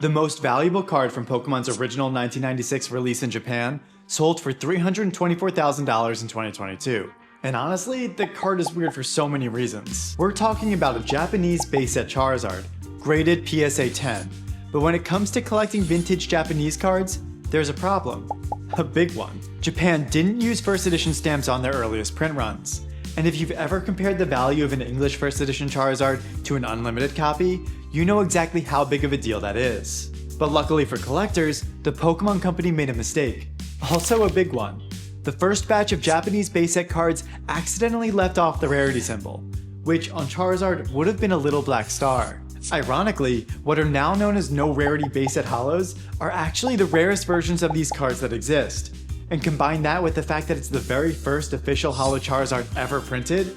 The most valuable card from Pokemon's original 1996 release in Japan sold for $324,000 in 2022. And honestly, the card is weird for so many reasons. We're talking about a Japanese base set Charizard, graded PSA 10. But when it comes to collecting vintage Japanese cards, there's a problem. A big one. Japan didn't use first edition stamps on their earliest print runs. And if you've ever compared the value of an English first edition Charizard to an unlimited copy, you know exactly how big of a deal that is. But luckily for collectors, the Pokemon Company made a mistake. Also a big one. The first batch of Japanese base set cards accidentally left off the rarity symbol, which on Charizard would have been a little black star. Ironically, what are now known as no rarity base set holos are actually the rarest versions of these cards that exist. And combine that with the fact that it's the very first official holo Charizard ever printed,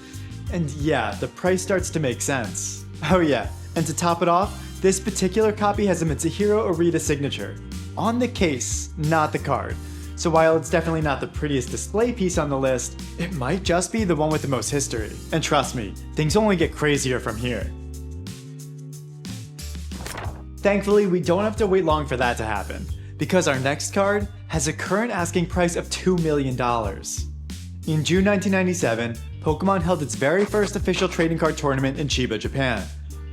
and yeah, the price starts to make sense. Oh yeah, and to top it off, this particular copy has a Mitsuhiro Arita signature. On the case, not the card. So while it's definitely not the prettiest display piece on the list, it might just be the one with the most history. And trust me, things only get crazier from here. Thankfully, we don't have to wait long for that to happen, because our next card has a current asking price of $2 million. In June 1997, Pokemon held its very first official trading card tournament in Chiba, Japan.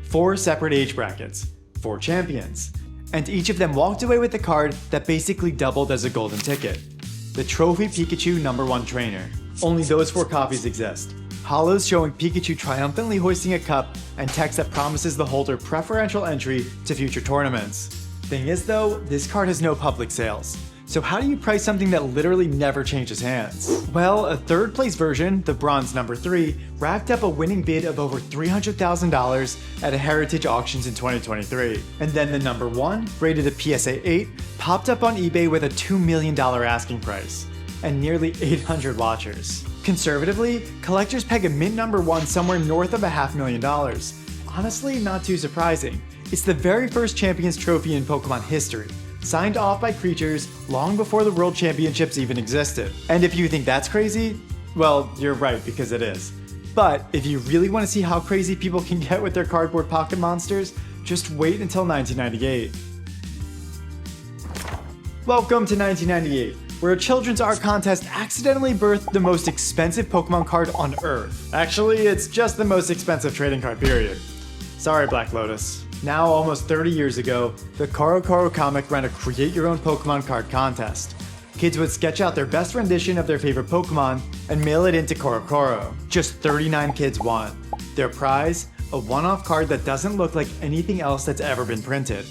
4 separate age brackets, 4 champions, and each of them walked away with a card that basically doubled as a golden ticket. The Trophy Pikachu #1 Trainer. Only those 4 copies exist. Holos showing Pikachu triumphantly hoisting a cup and text that promises the holder preferential entry to future tournaments. Thing is though, this card has no public sales. So how do you price something that literally never changes hands? Well, a third place version, the Bronze #3, racked up a winning bid of over $300,000 at a Heritage Auctions in 2023. And then the #1, rated a PSA 8, popped up on eBay with a $2 million asking price, and nearly 800 watchers. Conservatively, collectors peg a mint #1 somewhere north of $500,000. Honestly, not too surprising. It's the very first Champions Trophy in Pokemon history, signed off by creatures long before the World Championships even existed. And if you think that's crazy, well, you're right, because it is. But if you really want to see how crazy people can get with their cardboard pocket monsters, just wait until 1998. Welcome to 1998, where a children's art contest accidentally birthed the most expensive Pokemon card on Earth. Actually, it's just the most expensive trading card, period. Sorry, Black Lotus. Now, almost 30 years ago, the CollectorsCornerTCG comic ran a create-your-own Pokemon card contest. Kids would sketch out their best rendition of their favorite Pokemon and mail it into CollectorsCorner. Just 39 kids won. Their prize? A one-off card that doesn't look like anything else that's ever been printed.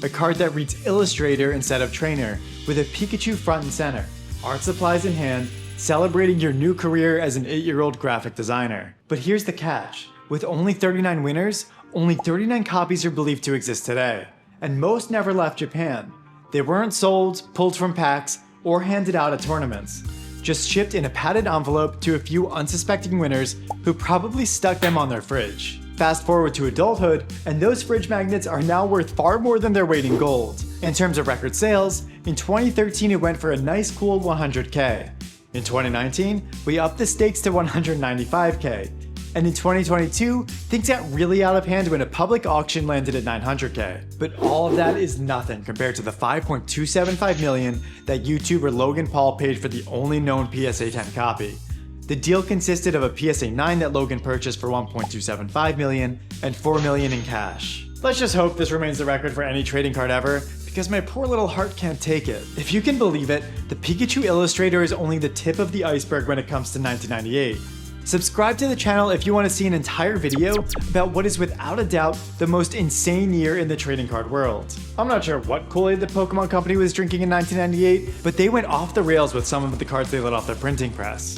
A card that reads Illustrator instead of Trainer, with a Pikachu front and center, art supplies in hand, celebrating your new career as an 8-year-old graphic designer. But here's the catch. With only 39 winners, only 39 copies are believed to exist today, and most never left Japan. They weren't sold, pulled from packs, or handed out at tournaments. Just shipped in a padded envelope to a few unsuspecting winners who probably stuck them on their fridge. Fast forward to adulthood, and those fridge magnets are now worth far more than their weight in gold. In terms of record sales, in 2013 it went for a nice cool 100K. In 2019, we upped the stakes to 195K. And in 2022, things got really out of hand when a public auction landed at 900K. But all of that is nothing compared to the $5.275 million that YouTuber Logan Paul paid for the only known PSA 10 copy. The deal consisted of a PSA 9 that Logan purchased for $1.275 million and $4 million in cash. Let's just hope this remains the record for any trading card ever, because my poor little heart can't take it. If you can believe it, the Pikachu Illustrator is only the tip of the iceberg when it comes to 1998. Subscribe to the channel if you want to see an entire video about what is without a doubt the most insane year in the trading card world. I'm not sure what Kool-Aid the Pokemon Company was drinking in 1998, but they went off the rails with some of the cards they let off their printing press.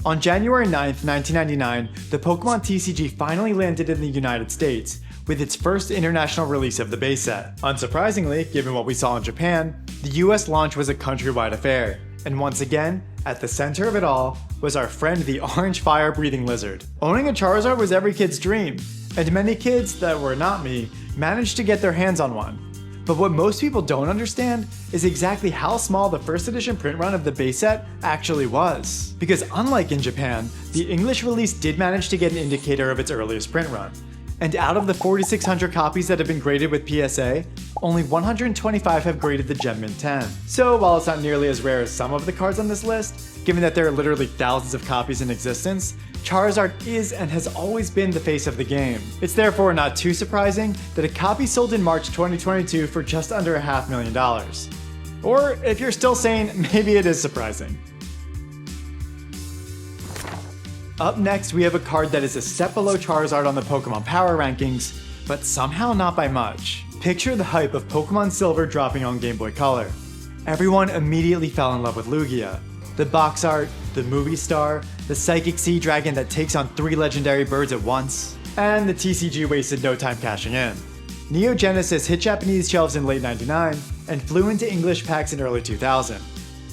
On January 9th, 1999, the Pokémon TCG finally landed in the United States, with its first international release of the base set. Unsurprisingly, given what we saw in Japan, the US launch was a countrywide affair. And once again, at the center of it all was our friend the orange fire-breathing lizard. Owning a Charizard was every kid's dream, and many kids that were not me managed to get their hands on one. But what most people don't understand is exactly how small the first edition print run of the base set actually was. Because unlike in Japan, the English release did manage to get an indicator of its earliest print run. And out of the 4,600 copies that have been graded with PSA, only 125 have graded the Gem Mint 10. So while it's not nearly as rare as some of the cards on this list, given that there are literally thousands of copies in existence, Charizard is and has always been the face of the game. It's therefore not too surprising that a copy sold in March 2022 for just under $500,000. Or if you're still sane, maybe it is surprising. Up next, we have a card that is a step below Charizard on the Pokemon Power Rankings, but somehow not by much. Picture the hype of Pokemon Silver dropping on Game Boy Color. Everyone immediately fell in love with Lugia. The box art, the movie star, the psychic sea dragon that takes on 3 legendary birds at once, and the TCG wasted no time cashing in. Neo Genesis hit Japanese shelves in late '99 and flew into English packs in early 2000,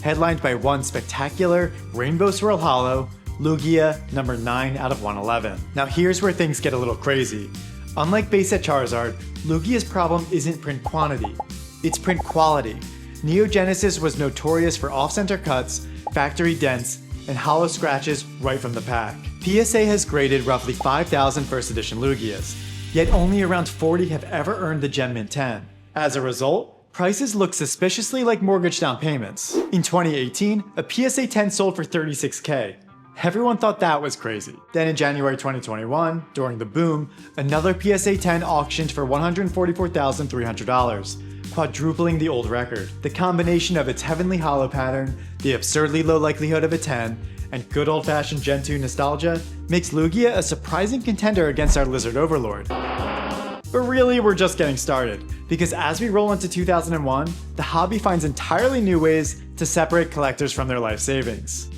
headlined by one spectacular Rainbow Swirl Holo, Lugia, number 9 out of 111. Now here's where things get a little crazy. Unlike base set Charizard, Lugia's problem isn't print quantity, it's print quality. Neo Genesis was notorious for off-center cuts, factory dents, and hollow scratches right from the pack. PSA has graded roughly 5,000 first edition Lugias, yet only around 40 have ever earned the Gem Mint 10. As a result, prices look suspiciously like mortgage down payments. In 2018, a PSA 10 sold for $36K. Everyone thought that was crazy. Then in January 2021, during the boom, another PSA 10 auctioned for $144,300, quadrupling the old record. The combination of its heavenly hollow pattern, the absurdly low likelihood of a 10, and good old-fashioned Gen 2 nostalgia makes Lugia a surprising contender against our Lizard Overlord. But really, we're just getting started, because as we roll into 2001, the hobby finds entirely new ways to separate collectors from their life savings.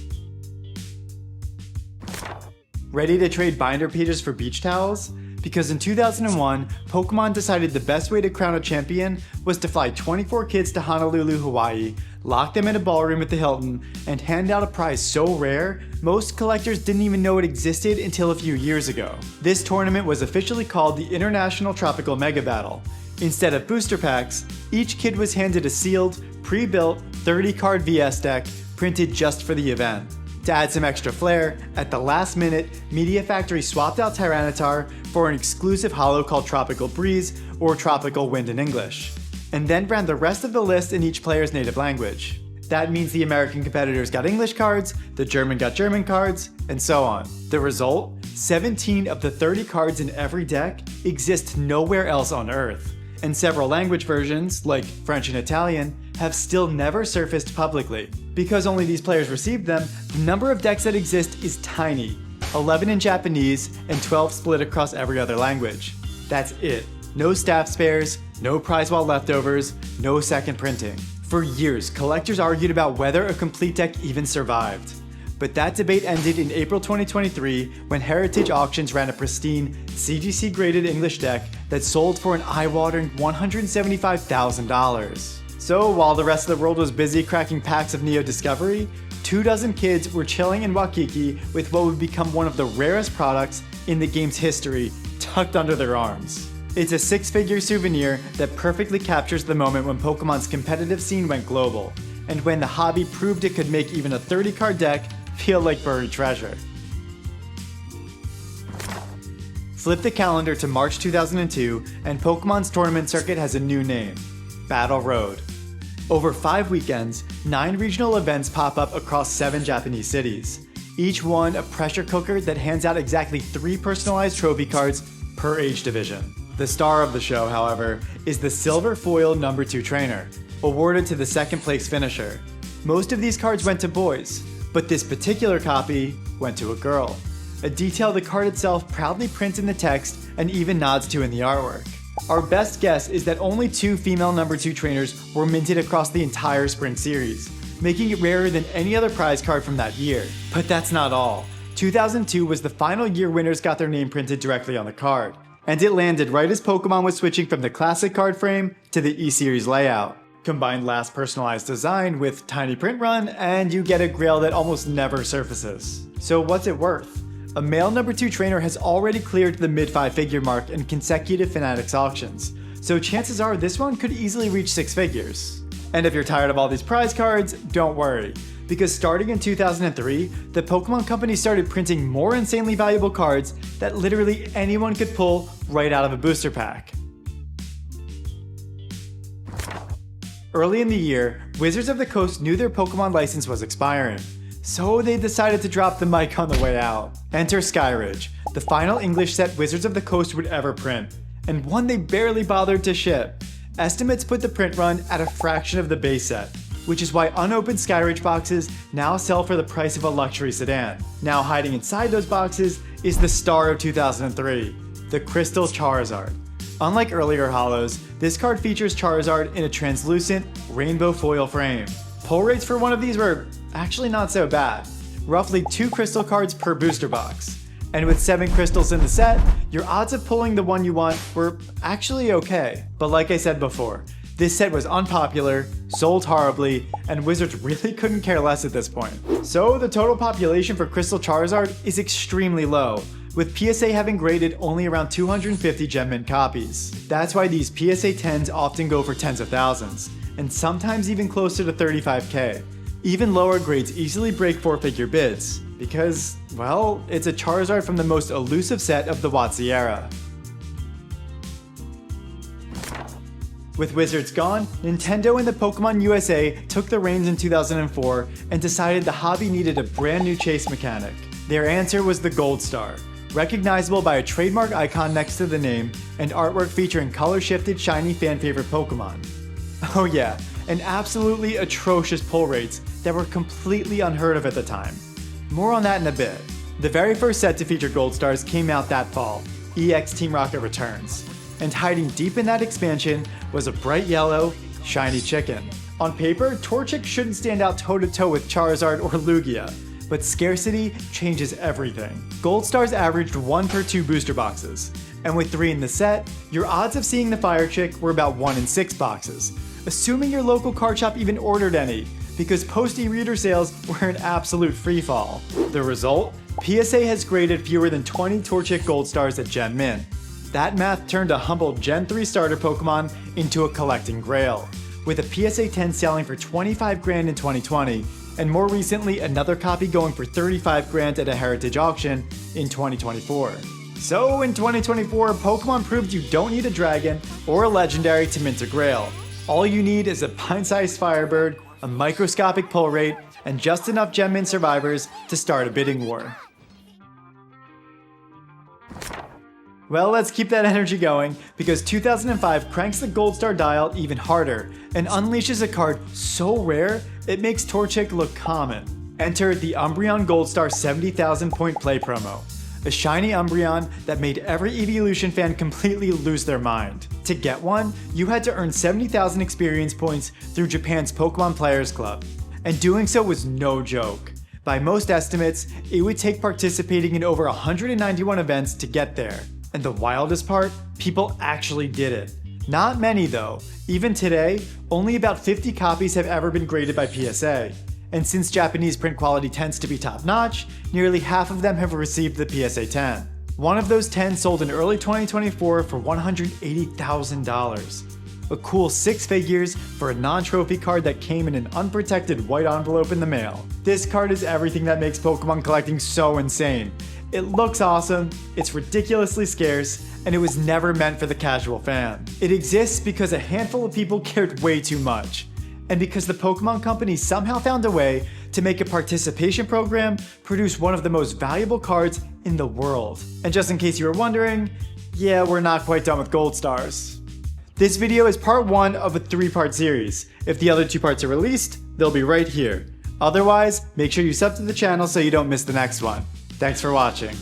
Ready to trade binder pages for beach towels? Because in 2001, Pokemon decided the best way to crown a champion was to fly 24 kids to Honolulu, Hawaii, lock them in a ballroom at the Hilton, and hand out a prize so rare, most collectors didn't even know it existed until a few years ago. This tournament was officially called the International Tropical Mega Battle. Instead of booster packs, each kid was handed a sealed, pre-built 30-card VS deck printed just for the event. To add some extra flair, at the last minute, Media Factory swapped out Tyranitar for an exclusive holo called Tropical Breeze, or Tropical Wind in English, and then ran the rest of the list in each player's native language. That means the American competitors got English cards, the German got German cards, and so on. The result? 17 of the 30 cards in every deck exist nowhere else on Earth, and several language versions, like French and Italian, have still never surfaced publicly. Because only these players received them, the number of decks that exist is tiny. 11 in Japanese and 12 split across every other language. That's it. No staff spares, no prize wall leftovers, no second printing. For years, collectors argued about whether a complete deck even survived. But that debate ended in April 2023 when Heritage Auctions ran a pristine, CGC graded English deck that sold for an eye-watering $175,000. So while the rest of the world was busy cracking packs of Neo Discovery, 24 kids were chilling in Waikiki with what would become one of the rarest products in the game's history tucked under their arms. It's a 6-figure souvenir that perfectly captures the moment when Pokemon's competitive scene went global, and when the hobby proved it could make even a 30-card deck feel like buried treasure. Flip the calendar to March 2002, and Pokemon's tournament circuit has a new name: Battle Road. Over 5 weekends, 9 regional events pop up across 7 Japanese cities, each one a pressure cooker that hands out exactly 3 personalized trophy cards per age division. The star of the show, however, is the Silver Foil number 2 trainer, awarded to the second place finisher. Most of these cards went to boys, but this particular copy went to a girl. A detail the card itself proudly prints in the text and even nods to in the artwork. Our best guess is that only 2 female number 2 trainers were minted across the entire Spring Series, making it rarer than any other prize card from that year. But that's not all. 2002 was the final year winners got their name printed directly on the card, and it landed right as Pokemon was switching from the classic card frame to the E-Series layout. Combine last personalized design with tiny print run, and you get a grail that almost never surfaces. So what's it worth? A male number 2 trainer has already cleared the mid 5-figure mark in consecutive Fanatics auctions, so chances are this one could easily reach 6 figures. And if you're tired of all these prize cards, don't worry. because starting in 2003, the Pokemon Company started printing more insanely valuable cards that literally anyone could pull right out of a booster pack. Early in the year, Wizards of the Coast knew their Pokemon license was expiring, so they decided to drop the mic on the way out. Enter Skyridge, the final English set Wizards of the Coast would ever print, and one they barely bothered to ship. Estimates put the print run at a fraction of the base set, which is why unopened Skyridge boxes now sell for the price of a luxury sedan. Now hiding inside those boxes is the star of 2003, the Crystal Charizard. Unlike earlier holos, this card features Charizard in a translucent, rainbow foil frame. Pull rates for one of these were actually not so bad, roughly 2 crystal cards per booster box. And with 7 crystals in the set, your odds of pulling the one you want were actually okay. But like I said before, this set was unpopular, sold horribly, and Wizards really couldn't care less at this point. So the total population for Crystal Charizard is extremely low, with PSA having graded only around 250 Gem Mint copies. That's why these PSA 10s often go for tens of thousands, and sometimes even closer to 35k. Even lower grades easily break 4-figure bids, because, well, it's a Charizard from the most elusive set of the WotC era. With Wizards gone, Nintendo and the Pokemon USA took the reins in 2004 and decided the hobby needed a brand new chase mechanic. Their answer was the Gold Star, recognizable by a trademark icon next to the name and artwork featuring color-shifted shiny fan-favorite Pokemon. Oh yeah, and absolutely atrocious pull rates that were completely unheard of at the time. More on that in a bit. The very first set to feature Gold Stars came out that fall, EX Team Rocket Returns. And hiding deep in that expansion was a bright yellow, shiny chicken. On paper, Torchic shouldn't stand out toe-to-toe with Charizard or Lugia, but scarcity changes everything. Gold Stars averaged 1 per 2 booster boxes, and with 3 in the set, your odds of seeing the Fire Chick were about 1 in 6 boxes, assuming your local card shop even ordered any, because post-e-reader sales were an absolute free-fall. The result? PSA has graded fewer than 20 Torchic Gold Stars at Gem Mint. That math turned a humble Gen 3 starter Pokemon into a collecting grail, with a PSA 10 selling for 25 grand in 2020, and more recently another copy going for 35 grand at a heritage auction in 2024. So in 2024, Pokemon proved you don't need a dragon or a legendary to mint a grail. All you need is a pint-sized Firebird, a microscopic pull rate, and just enough Gem Mint survivors to start a bidding war. Well, let's keep that energy going, because 2005 cranks the Gold Star dial even harder and unleashes a card so rare it makes Torchic look common. Enter the Umbreon Gold Star 70,000 point play promo, a shiny Umbreon that made every Evolution fan completely lose their mind. To get one, you had to earn 70,000 experience points through Japan's Pokemon Players Club, and doing so was no joke. By most estimates, it would take participating in over 191 events to get there. And the wildest part, people actually did it. Not many though. Even today, only about 50 copies have ever been graded by PSA. And since Japanese print quality tends to be top-notch, nearly half of them have received the PSA 10. One of those 10 sold in early 2024 for $180,000. A cool 6 figures for a non-trophy card that came in an unprotected white envelope in the mail. This card is everything that makes Pokemon collecting so insane. It looks awesome, it's ridiculously scarce, and it was never meant for the casual fan. It exists because a handful of people cared way too much, and because the Pokemon Company somehow found a way to make a participation program produce one of the most valuable cards in the world. And just in case you were wondering, yeah, we're not quite done with Gold Stars. This video is part 1 of a 3-part series. If the other 2 parts are released, they'll be right here. Otherwise, make sure you sub to the channel so you don't miss the next one. Thanks for watching.